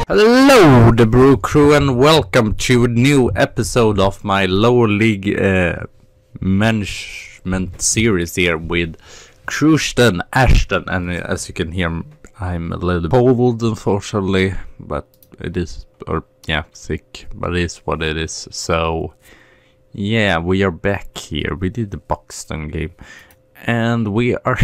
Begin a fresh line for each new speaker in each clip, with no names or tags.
Hello, the Brew Crew, and welcome to a new episode of my lower league management series here with Curzon Ashton. And as you can hear, I'm a little cold, unfortunately, but it is, sick, but it is what it is. So, yeah, we are back here. We did the Buxton game. And we are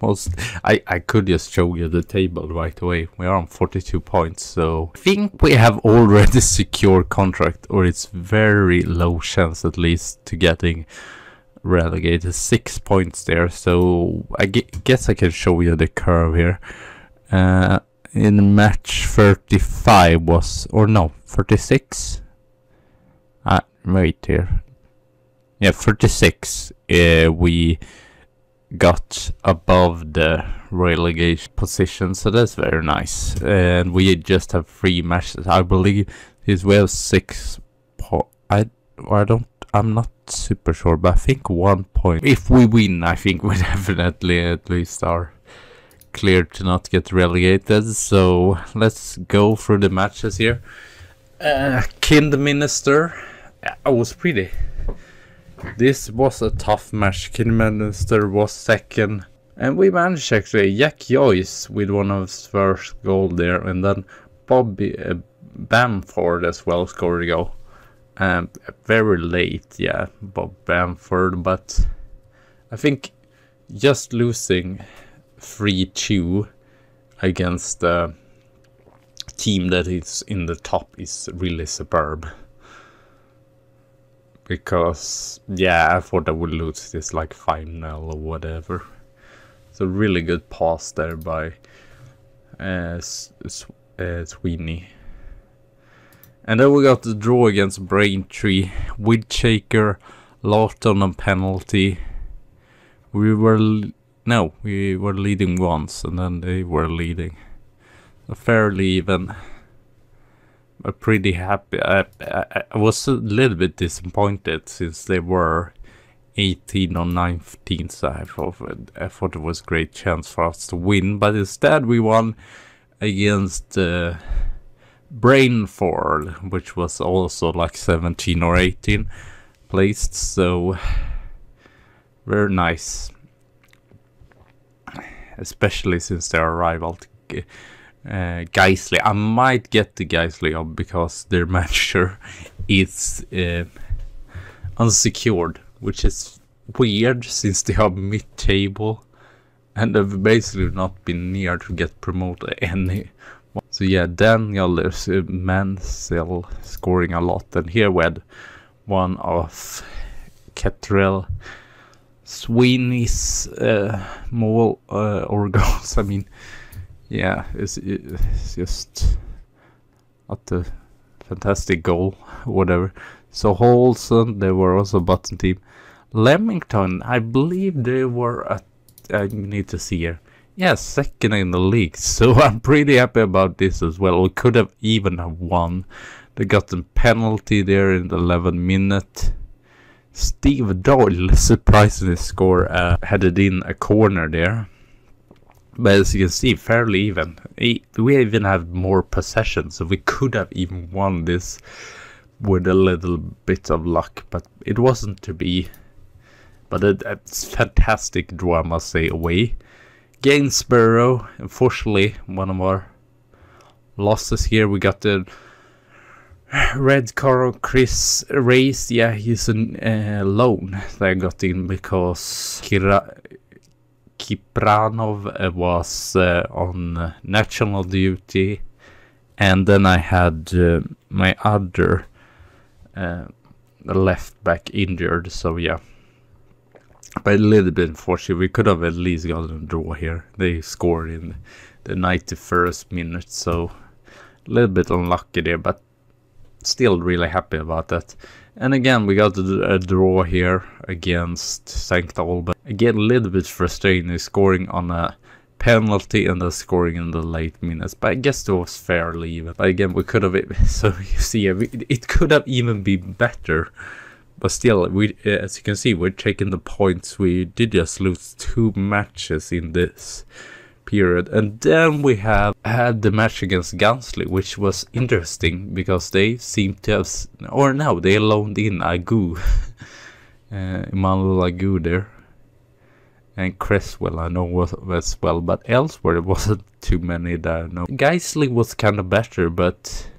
almost, I could just show you the table right away. We are on 42 points, so I think we have already secured contract, or it's very low chance at least to getting relegated. 6 points there, so I guess I can show you the curve here. In match 35 was, or no, 36? Wait here. Yeah, 36, we got above the relegation position, so that's very nice. And we just have 3 matches, I believe. Is we have 6 I'm not super sure, but I think 1 point. If we win, I think we definitely at least are clear to not get relegated. So let's go through the matches here. Kidminster, I was pretty. This was a tough match. Kidminster was second, and we managed actually. Jack Joyce with one of his first goal there, and then Bobby Bamford as well scored a goal. Very late, yeah, Bob Bamford, but I think just losing 3-2 against a team that is in the top is really superb. Because, yeah, I thought I would lose this like 5-0 or whatever. It's a really good pass there by Sweeney. And then we got the draw against Braintree. Widchaker, Lawton on penalty. We were leading once, and then they were leading. So fairly even. I'm pretty happy. I was a little bit disappointed since they were 18 or 19, so I thought it was a great chance for us to win, but instead we won against Brainford, which was also like 17 or 18 placed, so very nice, especially since they are rival to Geisley. I might get the Geisley up because their manager is unsecured, which is weird since they are mid-table and have basically not been near to get promoted any. So yeah, Daniel, there's Mansell scoring a lot, and here we had one of Kettrell Sweeney's more or goals. I mean, yeah, it's just not a fantastic goal, whatever. So Holson, they were also bottom team. Leamington, I believe they were at, I need to see here. Yeah, second in the league, so I'm pretty happy about this as well. We could have even have won. They got a penalty there in the 11th minute. Steve Doyle surprisingly scored, headed in a corner there. But as you can see, fairly even. We even have more possession, so we could have even won this with a little bit of luck, but it wasn't to be. But it's fantastic draw, I must say, away. Gainsborough, unfortunately, one of our losses here. We got the red car of Chris Race. Yeah, he's a loan that I got in because Kipranov was on national duty, and then I had my other left back injured, so yeah. But a little bit unfortunate, we could have at least gotten a draw here. They scored in the 91st minute, so a little bit unlucky there, but still really happy about that. And again, we got a draw here against St. Albans. Again, a little bit frustrating, scoring on a penalty and then scoring in the late minutes. But I guess it was fairly even. But again, we could have, so you see, it could have even been better. But still, we, as you can see, we're taking the points. We did just lose 2 matches in this period. And then we have had the match against Gunsly, which was interesting because they seem to have, or no, they loaned in Agu, Emmanuel Agu there, and Cresswell I know was as well, but elsewhere it wasn't too many there. No, Geisley was kind of better, but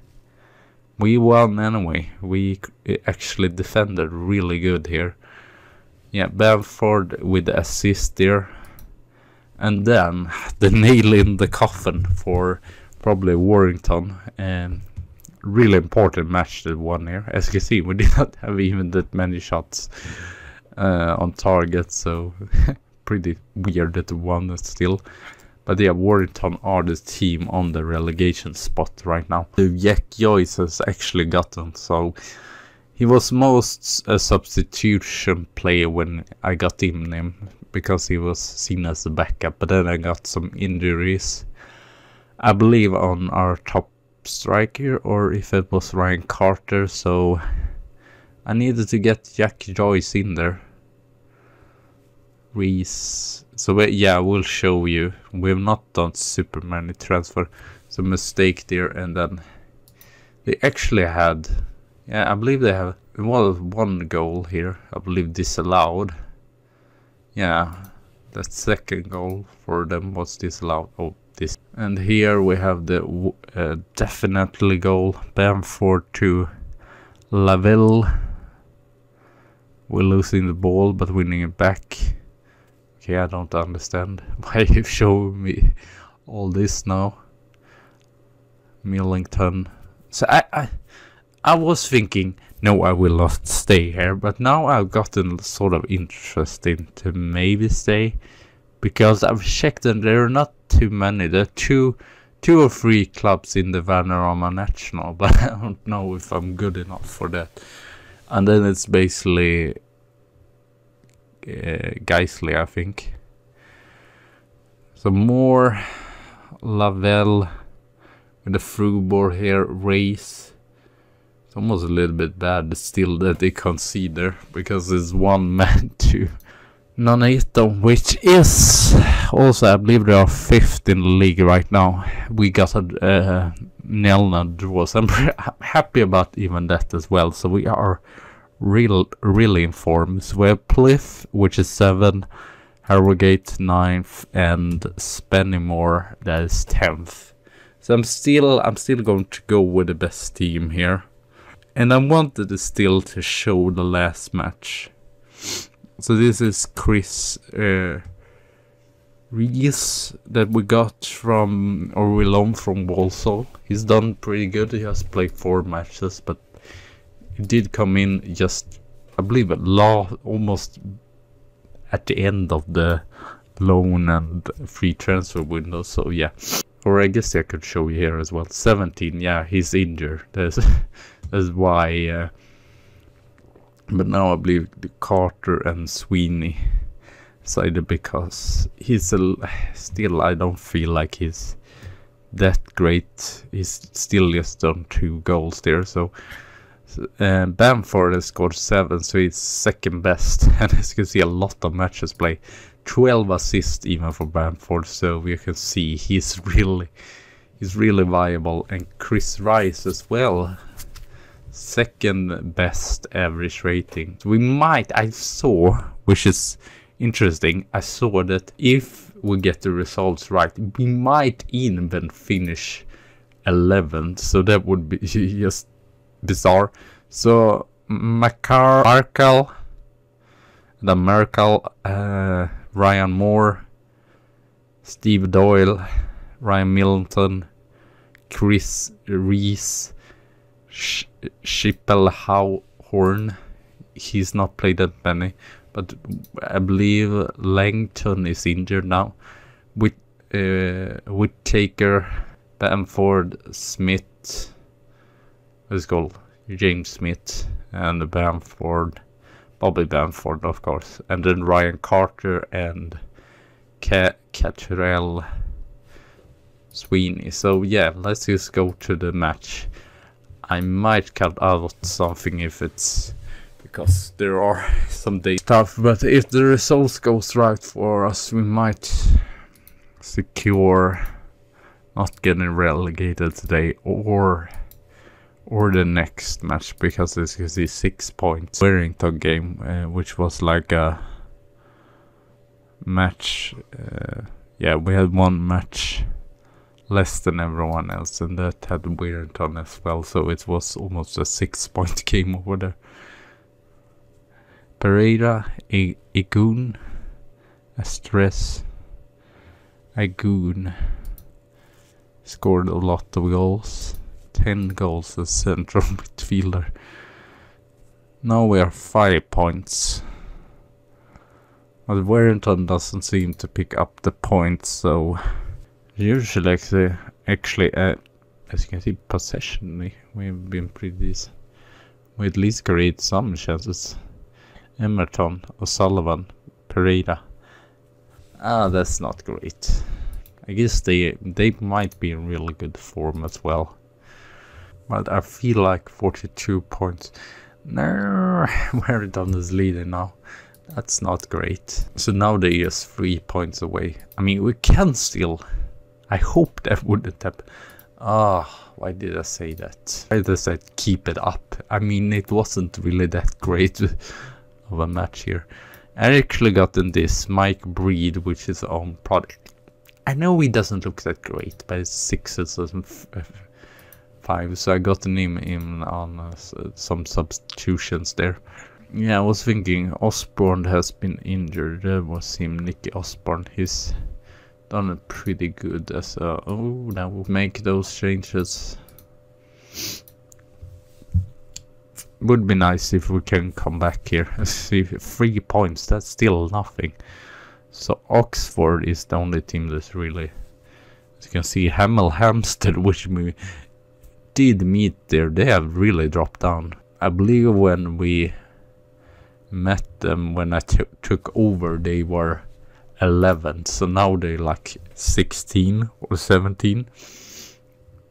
we won anyway. We actually defended really good here. Yeah, Bamford with the assist there. And then the nail in the coffin for probably Warrington. And really important match that won here. As you can see, we did not have even that many shots on target. So pretty weird that we won it still. But yeah, Warrington are the team on the relegation spot right now. Jack Joyce has actually gotten, so he was most a substitution player when I got him because he was seen as a backup. But then I got some injuries, I believe, on our top striker, or if it was Ryan Carter. So I needed to get Jack Joyce in there. Reese. So yeah, we'll show you. We've not done super many transfer. So mistake there, and then they actually had, yeah, I believe they have, well, one goal here, I believe disallowed. Yeah, that second goal for them was disallowed. Oh, this. And here we have the definitely goal. Bamford to Lavelle. We're losing the ball but winning it back. Okay, I don't understand why you show me all this now. Millington. So I was thinking, no, I will not stay here. But now I've gotten sort of interested to maybe stay, because I've checked and there are not too many. There are two or three clubs in the Vanarama National, but I don't know if I'm good enough for that. And then it's basically Geisley, I think. So more Lavelle with the through ball here. Race. It's almost a little bit bad still that they concede there, because it's one man to Nuneaton, which is also, I believe they are 5th in the league right now. We got a nil-nil draw, so I'm happy about even that as well. So we are really informed. So we have Pliff, which is 7, Harrogate 9th, and Spennymoor, that is 10th. So I'm still going to go with the best team here, and I wanted still to show the last match. So this is Chris Rees that we got from, or we loaned from Walsall. He's done pretty good. He has played 4 matches, but he did come in just, I believe, almost at the end of the loan and free transfer window. So yeah, or I guess I could show you here as well. 17, yeah, he's injured. That's why. But now I believe the Carter and Sweeney decided, because he's still, I don't feel like he's that great. He's still just done 2 goals there. So Bamford has scored 7, so he's 2nd best. And as you can see, a lot of matches played. 12 assists even for Bamford. So you can see he's really viable. And Chris Rice as well. 2nd best average rating. So we might, I saw, which is interesting, I saw that if we get the results right, we might even finish 11th. So that would be just bizarre. So Merkel, Ryan Moore, Steve Doyle, Ryan Millington, Chris Rees, Schippelhorn. He's not played that many, but I believe Langton is injured now. Whittaker, Bamford, Smith, what's it called? James Smith, and Bobby Bamford, of course, and then Ryan Carter and Cattrell Sweeney. So yeah, let's just go to the match. I might cut out something if it's, because there are some day stuff, but if the results goes right for us, we might secure not getting relegated today or the next match, because as you see 6 points. Warrington game, which was like a match, yeah, we had one match less than everyone else, and that had Warrington as well, so it was almost a 6-point game over there. Pereira, Igun, Estres, Igun scored a lot of goals. 10 goals as central midfielder. Now we are 5 points. But Warrington doesn't seem to pick up the points, so usually actually as you can see, possession, we've been pretty decent. We at least create some chances. Emerton, O'Sullivan, Pereira. That's not great. I guess they might be in really good form as well. But I feel like 42 points. No, Warrington is leading now. That's not great. So now they're just 3 points away. I mean, we can still. I hope that wouldn't happen. Why did I say that? I just said keep it up. I mean, it wasn't really that great of a match here. I actually got in this Mike Breed, which is on product. I know he doesn't look that great, but it's 6s and 5, so I got the name in on some substitutions there. Yeah, I was thinking Osborne has been injured. There was him, Nicky Osborne. He's done it pretty good as a... Oh, now we'll make those changes. Would be nice if we can come back here. See, 3 points, that's still nothing. So Oxford is the only team that's really... As you can see, Hemel Hempstead, which we did meet there, they have really dropped down. I believe when we met them, when I took over, they were 11, so now they're like 16 or 17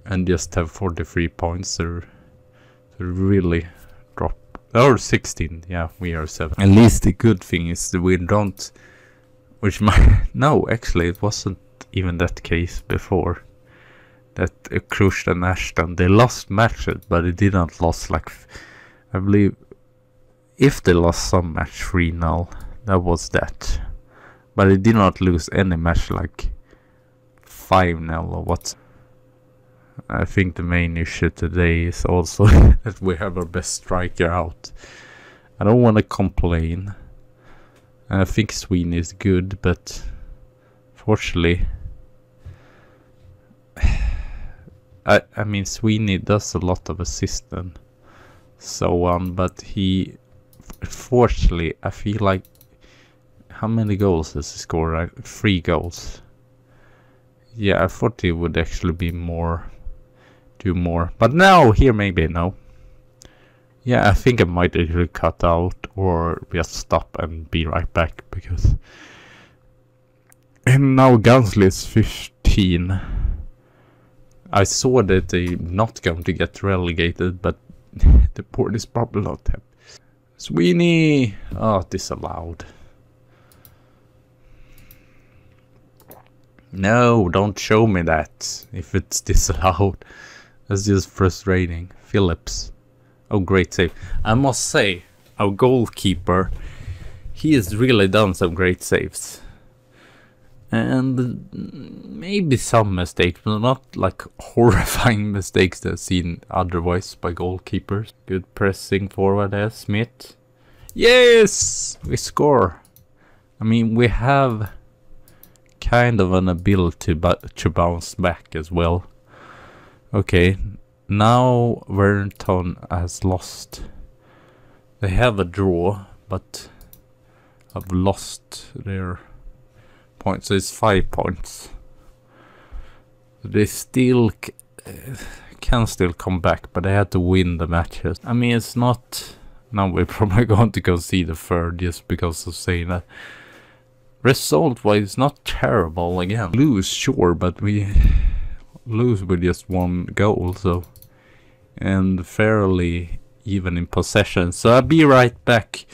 and just have 43 points. They're really drop, or 16, yeah, we are 7. At least the good thing is that we don't, which might, no, actually it wasn't even that case before, that Curzon Ashton, they lost matches, but they didn't lost like, I believe, if they lost some match 3-0, that was that. But they did not lose any match like 5-0 or what. I think the main issue today is also that we have our best striker out. I don't want to complain. I think Sweeney is good, but fortunately, I mean, Sweeney does a lot of assist and so on, but he, fortunately, I feel like, how many goals does he score? 3 goals. Yeah, I thought he would actually be more, do more. But now, here maybe, no. Yeah, I think I might actually cut out or just stop and be right back, because... And now Gunsley is 15. I saw that they're not going to get relegated, but the board is probably not happy. Sweeney! Oh, disallowed. No, don't show me that if it's disallowed. That's just frustrating. Phillips. Oh, great save. I must say, our goalkeeper, he has really done some great saves. And maybe some mistakes, but not like horrifying mistakes that I've seen otherwise by goalkeepers. Good pressing forward there, Smith. Yes! We score. I mean, we have kind of an ability to bounce back as well. Okay, now Warrington has lost. They have a draw, but have lost their points, so it's 5 points. They still can still come back, but they had to win the matches. I mean, it's not... Now we're probably going to go see the third just because of saying that. Result-wise, not terrible again. Lose, sure, but we lose with just 1 goal, so... And fairly even in possession. So I'll be right back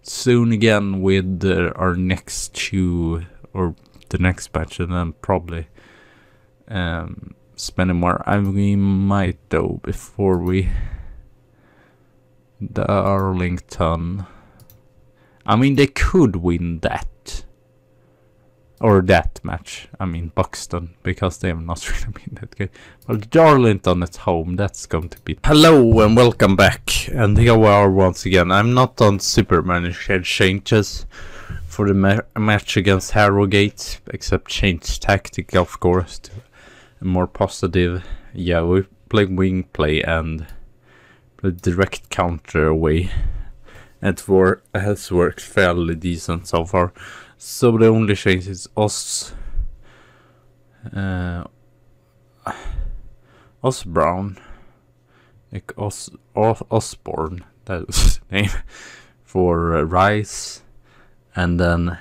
soon again with our next 2 or the next match and then probably spending more. We might though before we Darlington. I mean, they could win that. Or that match. I mean, Buxton, because they have not really been that good. But Darlington at home, that's going to be... Hello and welcome back. And here we are once again. I'm not on super many changes for the match against Harrogate, except change tactic, of course, to a more positive. Yeah, we play wing play and play direct counter away. It has worked fairly decent so far. So the only change is Osborne, like Osborne, that was his name, for Rice, and then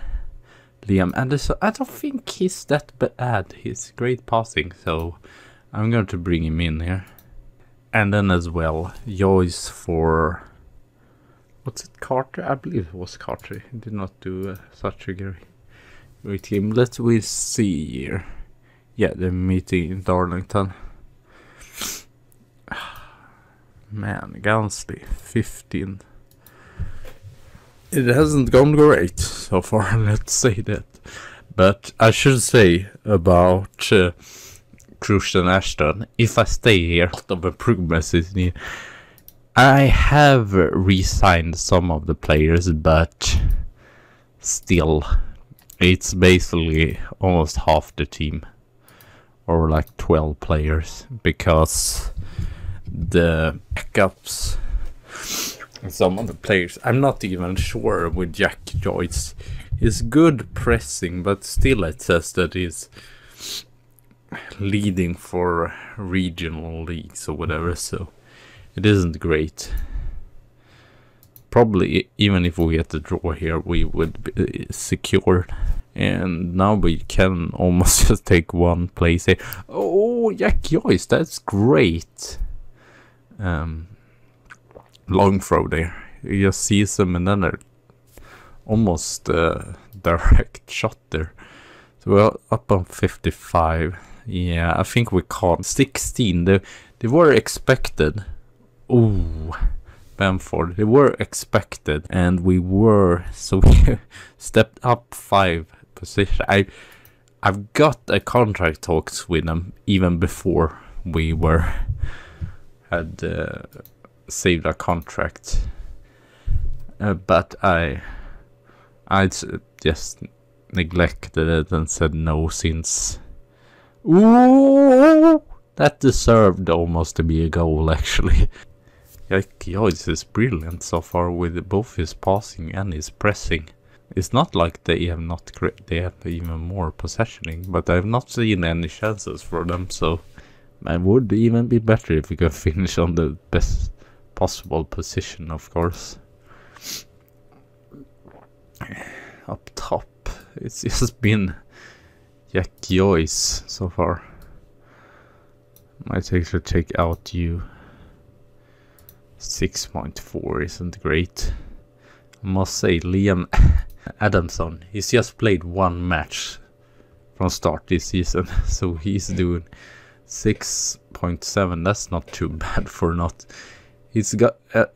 Liam Anderson. I don't think he's that bad. He's great passing, so I'm going to bring him in here. And then as well, Joyce for... What's it, Carter? I believe it was Carter. He did not do such a great game. Let's see here. Yeah, the meeting in Darlington. Man, Gansley, 15. It hasn't gone great so far, let's say that. But I should say about Curzon Ashton, if I stay here, a lot of improvements is needed. I have re-signed some of the players, but still, it's basically almost half the team, or like 12 players, because the backups, some of the players, I'm not even sure with Jack Joyce. He's good pressing, but still it says that he's leading for regional leagues or whatever, so it isn't great. Probably even if we get the draw here, we would be secured. And now we can almost just take one place here. Oh, Jack Joyce, that's great. Long throw there. You just see them and then they're almost direct shot there. So we're up on 55. Yeah, I think we caught 16. They were expected. Ooh, Bamford. They were expected, and we were, so we stepped up 5 positions. I've got a contract talks with them even before we had saved our contract, but I just neglected it and said no since. Ooh, that deserved almost to be a goal actually. Jack Joyce is brilliant so far with both his passing and his pressing. It's not like they have not they have even more possessioning, but I have not seen any chances for them, so it would even be better if we could finish on the best possible position, of course. Up top, it's just been Jack Joyce so far. Might actually take out you. 6.4 isn't great. I must say, Liam Adamson, he's just played one match from start this season, so he's doing 6.7. That's not too bad for not. He's got a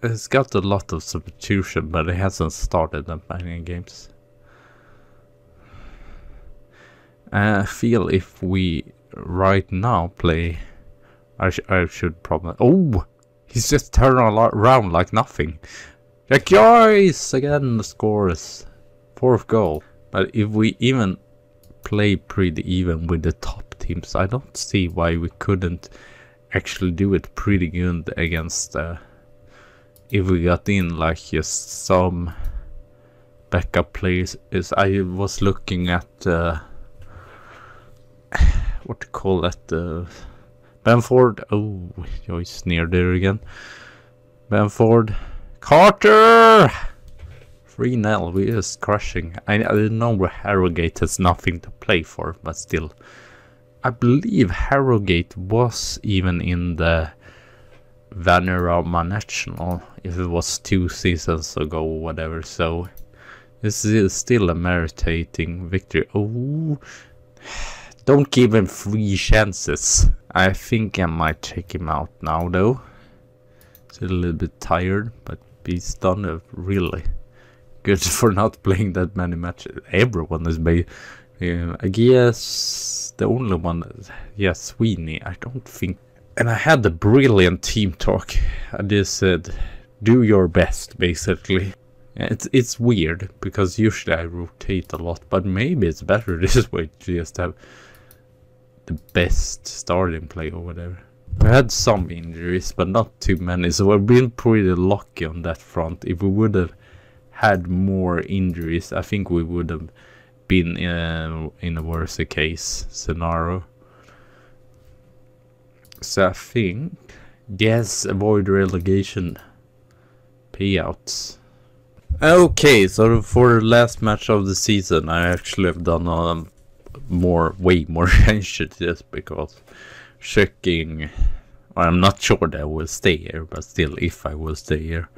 lot of substitution, but he hasn't started that many games. I feel if we right now play, I should probably. Oh! He's just turned around like nothing. Jack Joyce again scores 4th goal. But if we even play pretty even with the top teams, I don't see why we couldn't actually do it pretty good against if we got in like just some backup players. I was looking at what to call that, Bamford. Oh, Joyce near there again. Bamford. Carter! 3-0. We are crushing. I know where Harrogate has nothing to play for, but still. I believe Harrogate was even in the Vanarama National, if it was 2 seasons ago or whatever, so This is still a meritating victory. Oh, don't give him 3 chances. I think I might take him out now though. He's a little bit tired, but he's done a really good for not playing that many matches. Everyone is I guess the only one, yeah, Sweeney, I don't think. And I had a brilliant team talk. I just said, do your best, basically. It's weird, because usually I rotate a lot, but maybe it's better this way to just have the best starting play or whatever. We had some injuries, but not too many, so we've been pretty lucky on that front. If we would have had more injuries, I think we would have been in a worse case scenario. So I think, yes, avoid relegation payouts. Okay, so for the last match of the season, I actually have done way more changes just because checking. Well, I'm not sure that I will stay here, but still, if I will stay here.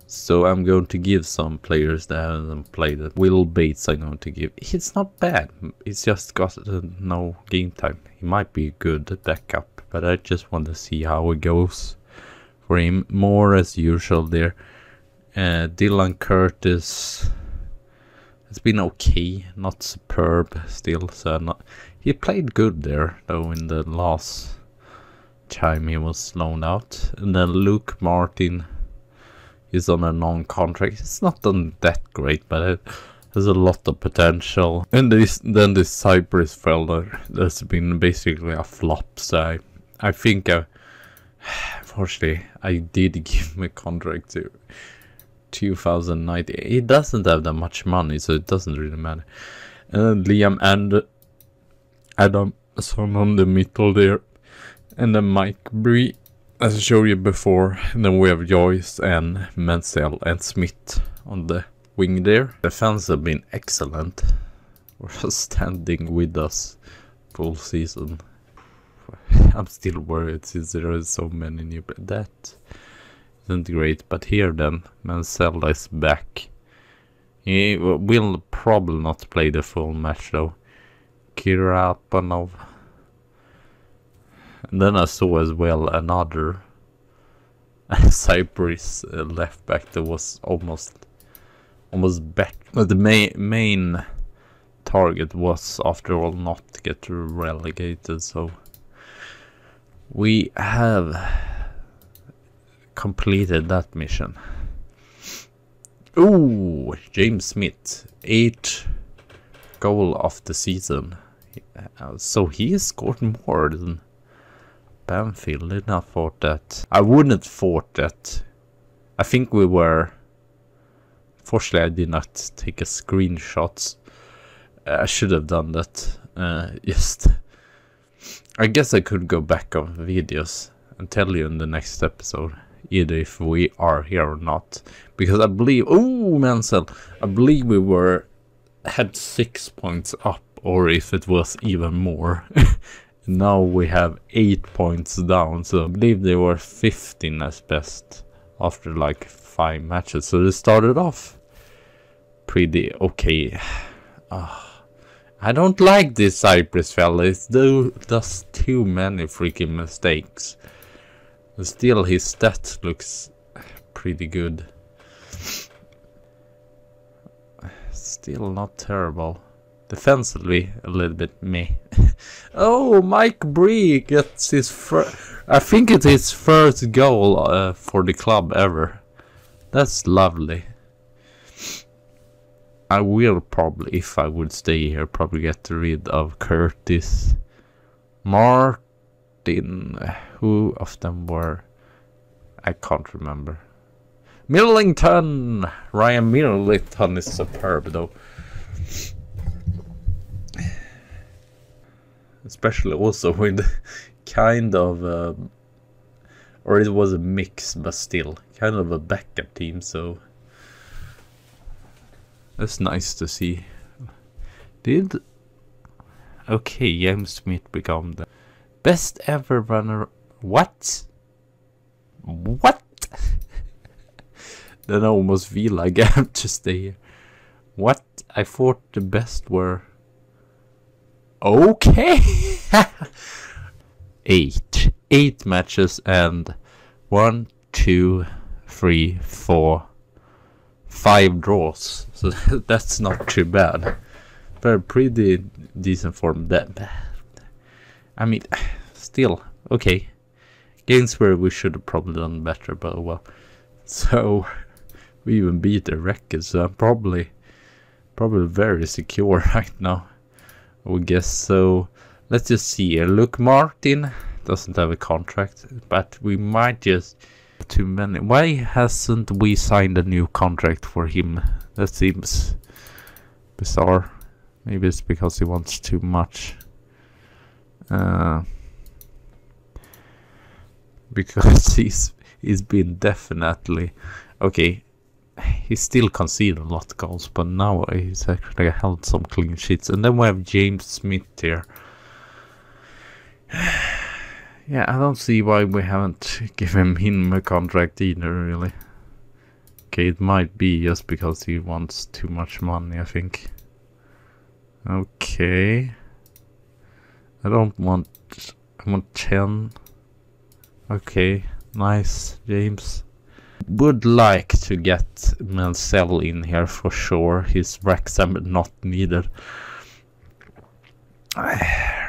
So I'm going to give some players that haven't played it. Will Bates I'm going to give. It's not bad. He's just got no game time. He might be a good backup, but I just want to see how it goes for him. More as usual there. Dylan Curtis has been okay, not superb still. So he played good there though in the last time he was loaned out. And then Luke Martin is on a non-contract. It's not done that great, but it has a lot of potential. And then this Cyprus fella that's been basically a flop. So I think unfortunately I did give him a contract to 2019. He doesn't have that much money, so it doesn't really matter. And Liam and Adamson on the middle there, and then Mike Bree, as I showed you before. And then we have Joyce and Mansell and Smith on the wing there. The fans have been excellent for standing with us full season. I'm still worried since there are so many new, but that isn't great. But here then, Mansell is back. He will probably not play the full match though. Kirapanov. And then I saw as well another Cyprus left back that was almost back. But the main target was, after all, not to get relegated. So we have completed that mission. Ooh, James Smith, 8th goal of the season. So he has scored more than Banfield. Did not thought that. I wouldn't thought that. I think we were. Fortunately, I did not take a screenshot. I should have done that. I guess I could go back on videos and tell you in the next episode either if we are here or not, because I believe. Oh, Mansell! I believe we had 6 points up, or if it was even more. Now we have 8 points down, so I believe they were 15 as best after like 5 matches. So they started off pretty okay. I don't like this Cyprus fella. It does too many freaking mistakes. But still, his stat looks pretty good. Still not terrible. Defensively, a little bit meh. Oh, Mike Bree gets his I think it's his first goal for the club ever. That's lovely. I will probably, if I would stay here, probably get rid of Curtis. Martin, who of them were? I can't remember. Millington! Ryan Millington is superb though. Especially also with kind of or it was a mix, but still kind of a backup team, so that's nice to see. Okay, James Smith become the best ever runner. What? Then I almost feel like I have to stay here. What? I thought the best were... Okay! 8 matches and 1, 2, 3, 4, 5 draws. So that's not too bad. They're pretty decent form. That, I mean, still okay. Games where we should have probably done better, but well. So we even beat the record, so I'm probably very secure right now, I would guess. So let's just see here. Look, Martin doesn't have a contract, but we might just too many. Why hasn't we signed a new contract for him? That seems bizarre. Maybe it's because he wants too much. Because he's been definitely okay. He still conceded a lot of goals, but now he's actually held some clean sheets. And then we have James Smith here. Yeah, I don't see why we haven't given him a contract either, really. Okay, it might be just because he wants too much money, I think. Okay. I want 10. Okay, nice, James. Would like to get Mansell in here for sure. His Wrexham not needed.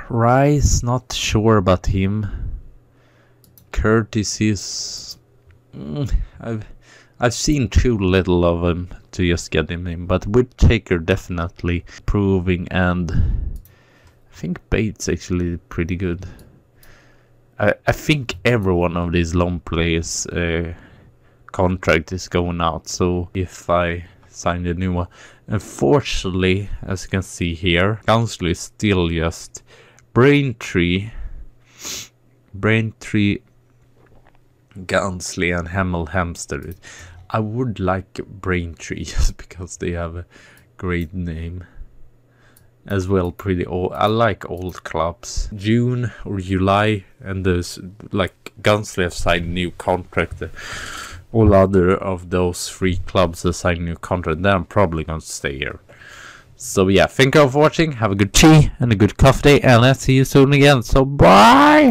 Rice, not sure about him. Curtis is... I've seen too little of him to just get him in, but Whittaker definitely proving, and I think Bates actually pretty good. I think every one of these long players contract is going out, so if I sign a new one, unfortunately, as you can see here, Council is still just Braintree, Gansley and Hemel Hempstead. I would like Braintree just because they have a great name as well. Pretty old. I like old clubs. June or July, and there's like Gansley have signed new contract. All other of those 3 clubs have signed new contract. Then I'm probably gonna stay here. So yeah, thank you all for watching. Have a good tea and a good coffee day, and let's see you soon again. So bye.